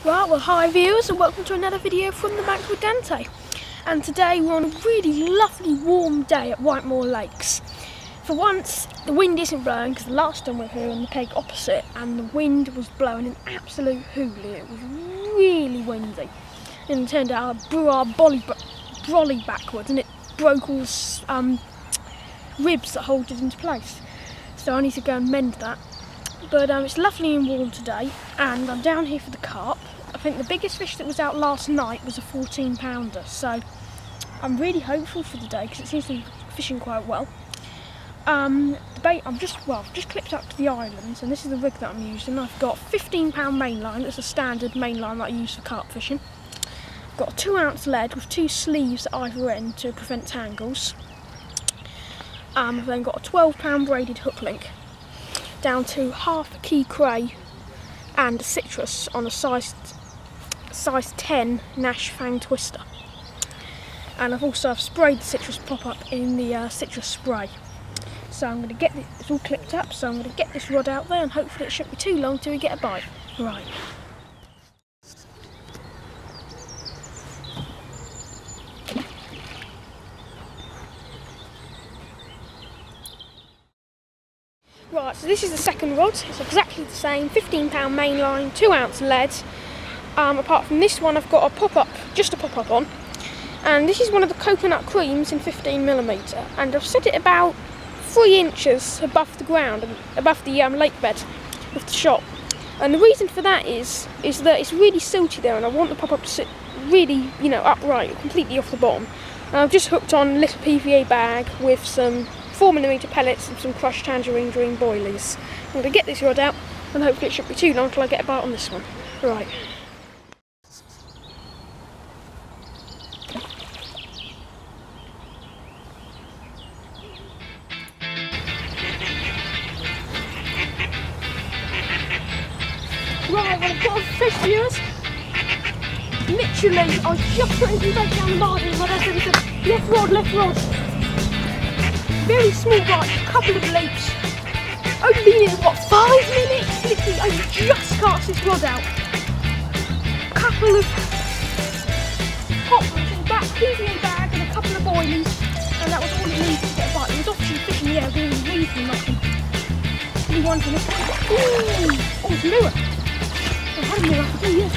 Right, well hi viewers and welcome to another video from the bank with Dante. And today we're on a really lovely warm day at Whitemoor Lakes. For once the wind isn't blowing because the last time we were here on the peg opposite and the wind was blowing an absolute hoolie. It was really windy and it turned out I blew our brolly backwards and it broke all ribs that hold it into place. So I need to go and mend that. But it's lovely and warm today and I'm down here for the carp. I think the biggest fish that was out last night was a 14-pounder, so I'm really hopeful for the day because it seems to be fishing quite well. The bait, I've just clipped up to the islands and this is the rig that I'm using. I've got a 15-pound main line, that's a standard main line that I use for carp fishing. I've got a 2-ounce lead with 2 sleeves at either end to prevent tangles. I've then got a 12-pound braided hook link down to half a key cray and a citrus on a size 10 Nash Fang Twister. And I've sprayed the citrus pop-up in the citrus spray. So I'm going to get it's all clipped up, so I'm going to get this rod out there and hopefully it shouldn't be too long till we get a bite. Right. Right, so this is the second rod. It's exactly the same, 15-pound main line, 2-ounce lead. Apart from this one, I've got a pop-up, just a pop-up on. And this is one of the coconut creams in 15mm. And I've set it about 3 inches above the ground, above the lake bed with the shot. And the reason for that is that it's really silty there and I want the pop-up to sit really, upright, completely off the bottom. And I've just hooked on a little PVA bag with some 4mm pellets and some crushed tangerine dream boilies. I'm going to get this rod out and hopefully it shouldn't be too long till I get a bite on this one. Right. Right, well I've got a fish, viewers. Literally, I was just putting some bait down the margin and I said, left rod. Very small bite, a couple of leaps. Only in what, 5 minutes? Literally, I just cast this rod out. A couple of poppers in the back, PVA bag and a couple of boilies, and that was all it needed to get a bite. It was obviously fishing the air really easily knocking. Only one from this. Ooh, oh, it's a lure. I've had a lure for 2 years.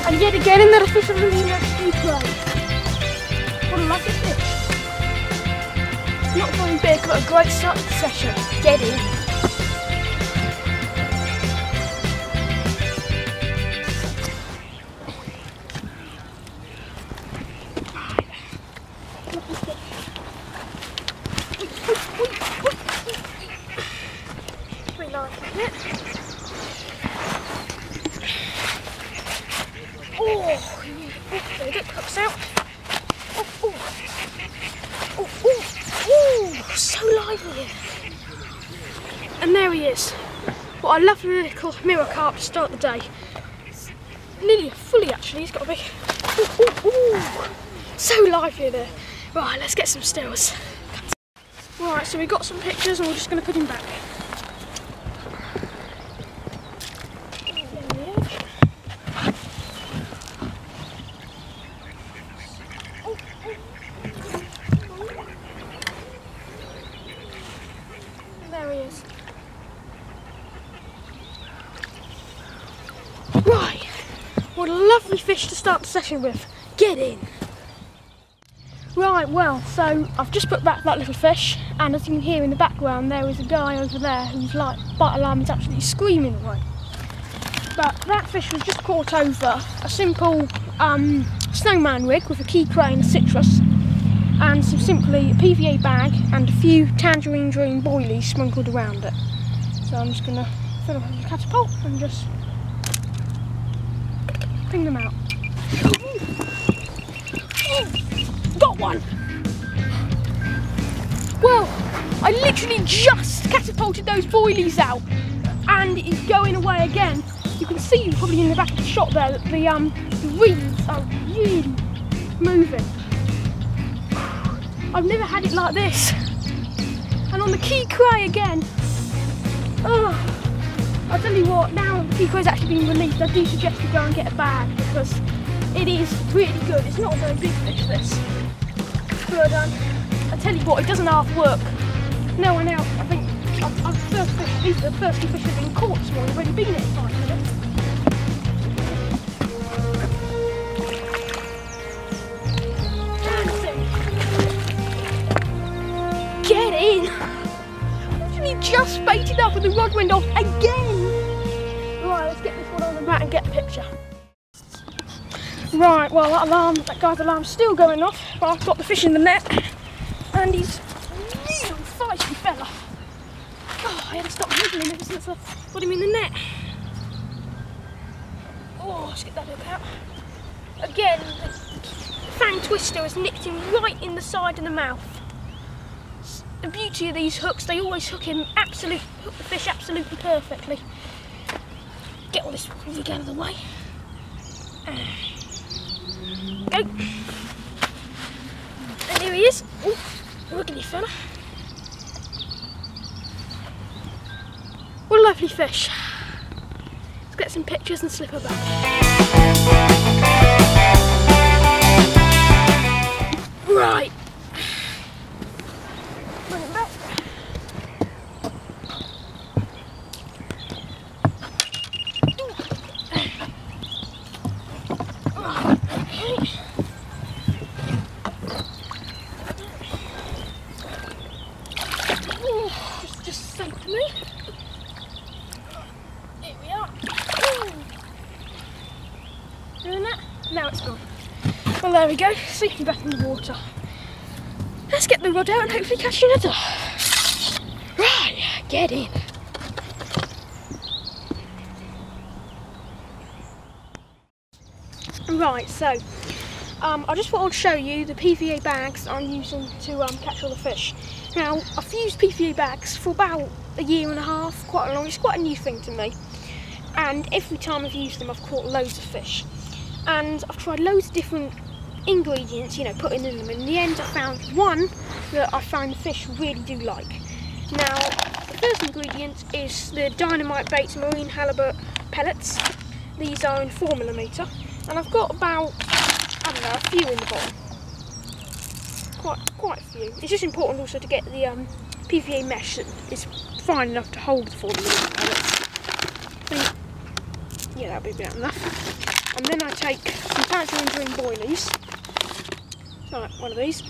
And yet again another fish on the key cray. What a lucky fish. Not very big, but a great start to the session. Get in. Pretty nice, isn't it? Oh, there it pops out. Oh, so lively. And there he is. What a lovely little mirror carp to start the day. It's nearly fully actually, he's got a big. So lively there. Right, let's get some stills. Right, so we got some pictures and we're just going to put him back. There he is. Right, what a lovely fish to start the session with. Get in. Right, well, so I've just put back that little fish, and as you can hear in the background, there is a guy over there whose bite alarm is absolutely screaming away. But that fish was just caught over a simple snowman rig with a key cray and a citrus, and some simply a PVA bag and a few tangerine dream boilies sprinkled around it. So I'm just going to fill up a catapult and just ping them out. Got one! Well, I literally just catapulted those boilies out, and it's going away again. You can see probably in the back of the shot there that the reeds are really moving. I've never had it like this. And on the key cray again. Oh, I'll tell you what, now the key cray's actually been released, I do suggest you go and get a bag, because it is really good. It's not a very big fish, this. But I tell you what, it doesn't half work. No one else, I think, these are the first two fish that have been caught this morning. I've already been here 5 minutes. Get in! Literally just baited up and the rod went off again! Right, let's get this one on the mat and get the picture. Right, well that guy's alarm's still going off, but I've got the fish in the net, and he's a real feisty fella. Oh, I had to stop wiggling ever since I got him in the net. Oh, let's get that hook out. Again, the fang twister has nicked him right in the side of the mouth. The beauty of these hooks, they always hook the fish absolutely perfectly. Get all this rig out of the way. Go. And here he is. Oh, wiggly fella. What a lovely fish. Let's get some pictures and slip her back. Right. Bring it back. Just safe to me. Here we are. Doing that? Now it's gone. Well, there we go. Safely back in the water. Let's get the rod out and hopefully catch another. Right, get in. Right, so I just thought I'd show you the PVA bags I'm using to catch all the fish. Now, I've used PVA bags for about a year and a half, quite long. It's quite a new thing to me. And every time I've used them, I've caught loads of fish. And I've tried loads of different ingredients, you know, putting in them. In the end, I found one that I find the fish really do like. Now, the first ingredient is the Dynamite Baits Marine Halibut pellets. These are in 4mm, and I've got about, I don't know, a few in the bottom. Quite a few. It's just important also to get the PVA mesh that is fine enough to hold the 4mm pellets. Yeah, that'll be about enough. And then I take some tangerine dream boilies, like one of these,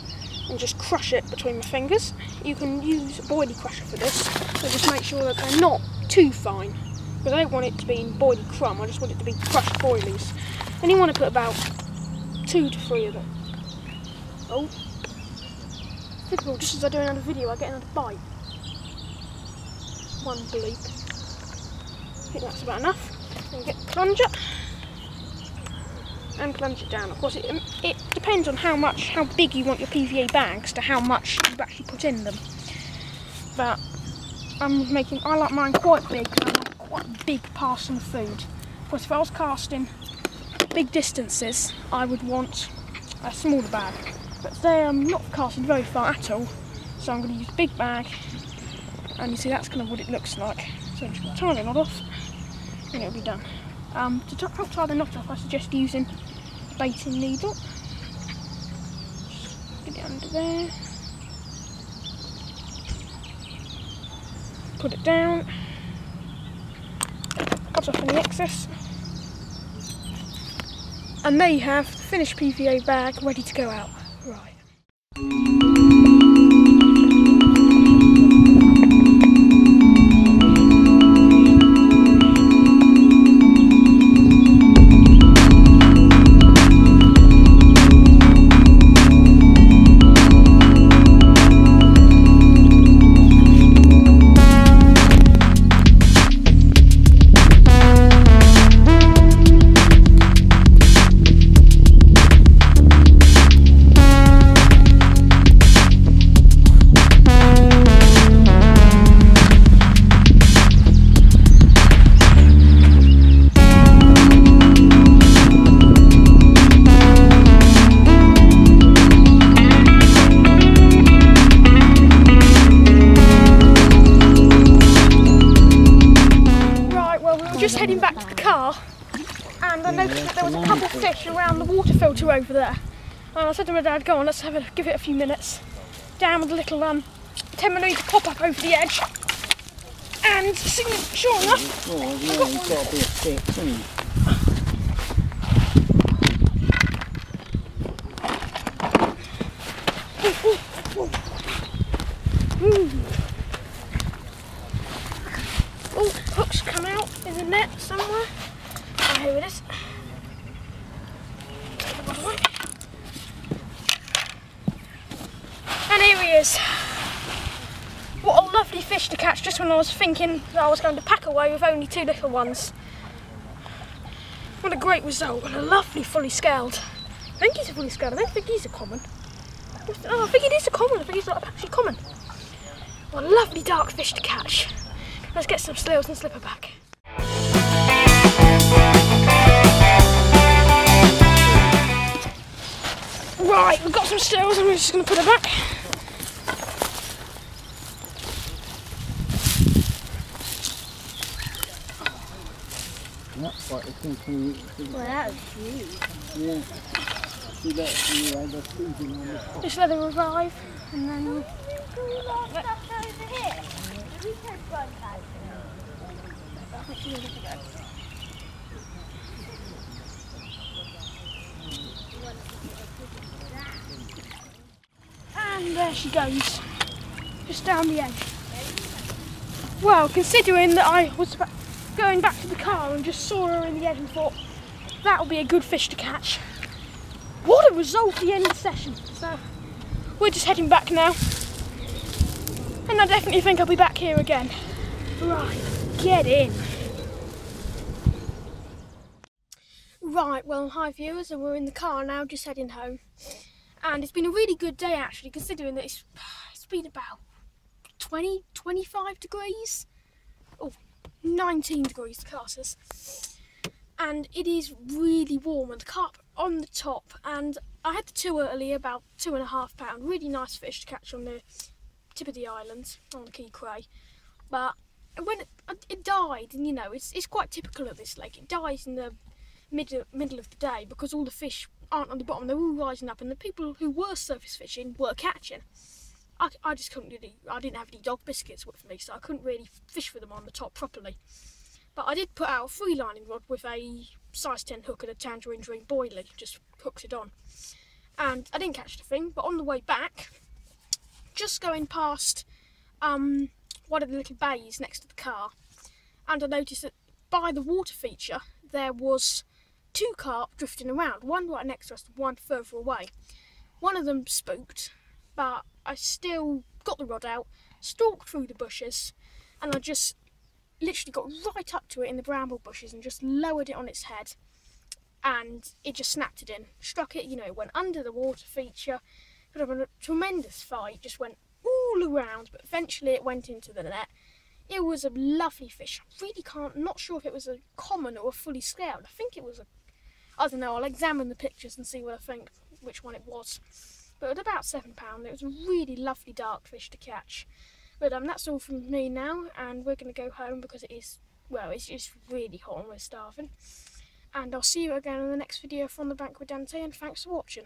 and just crush it between my fingers. You can use a boilie crusher for this, so just make sure that they're not too fine, because I don't want it to be in boilie crumb, I just want it to be crushed boilies. And you want to put about 2 to 3 of them. Oh, typical, just as I do another video, I get another bite. One bleep. I think that's about enough. Then get the plunger and plunge it down. Of course, it depends on how big you want your PVA bags to how much you actually put in them. But I like mine quite big, because I want quite a big parcel of food. Of course, if I was casting big distances, I would want a smaller bag. But today I'm not casting very far at all, so I'm going to use a big bag, and you see that's kind of what it looks like. So I'm just going to tie the knot off, and it'll be done. To help tie the knot off, I suggest using a baiting needle. Just get it under there. Put it down. Cut off any excess. And there you have the finished PVA bag ready to go out. Right. Just heading back to the car, and I noticed that there was a couple of fish around the water filter over there. And I said to my dad, "Go on, let's give it a few minutes." Down with a little 10mm pop up over the edge, and sure enough, I got one. Got to be a stick, hasn't Oh, hook's come out in the net somewhere. Oh, here it is. And here he is. What a lovely fish to catch just when I was thinking that I was going to pack away with only 2 little ones. What a great result, and a lovely fully scaled. I think he's a fully scaled. I don't think he's a common. Oh, I think it is a common. I think he's not actually common. What a lovely dark fish to catch. Let's get some snails and slipper back. Right, we've got some snails and we're just going to put her back. That's what I think. Well, that was huge. Yeah. See that? They're freezing on the top. Just let her revive and then we'll... And there she goes, just down the edge. Well, considering that I was going back to the car and just saw her in the edge and thought that'll be a good fish to catch. What a result at the end of the session. So we're just heading back now, and I definitely think I'll be back here again. Right, get in. Right, well, hi viewers, and we're in the car now, just heading home. And it's been a really good day actually, considering that it's been about 25 degrees. Oh, 19 degrees the car says. And it is really warm, and the carp on the top. And I had the 2 earlier, about £2.5. Really nice fish to catch on the tip of the island, on the Key Cray. But when it died, and you know, it's quite typical of this lake, it dies in the middle of the day because all the fish aren't on the bottom, they're all rising up, and the people who were surface fishing were catching. I just couldn't really, I didn't have any dog biscuits with me, so I couldn't really fish for them on the top properly. But I did put out a free lining rod with a size 10 hook and a tangerine dream boilie, just hooked it on. And I didn't catch the thing, but on the way back, just going past one of the little bays next to the car, and I noticed that by the water feature there was 2 carp drifting around, one right next to us, one further away. One of them spooked, but I still got the rod out, stalked through the bushes, and I just literally got right up to it in the bramble bushes and just lowered it on its head, and it just snapped it in, struck it, you know, it went under the water feature, put up a tremendous fight, just went all around, but eventually it went into the net. It was a lovely fish. I really not sure if it was a common or a fully scaled. I think it was I don't know, I'll examine the pictures and see what I think, which one it was. But at about £7, it was a really lovely dark fish to catch. But that's all from me now, and we're going to go home because it is, well, it's just really hot and we're starving. And I'll see you again in the next video from the bank with Dante, and thanks for watching.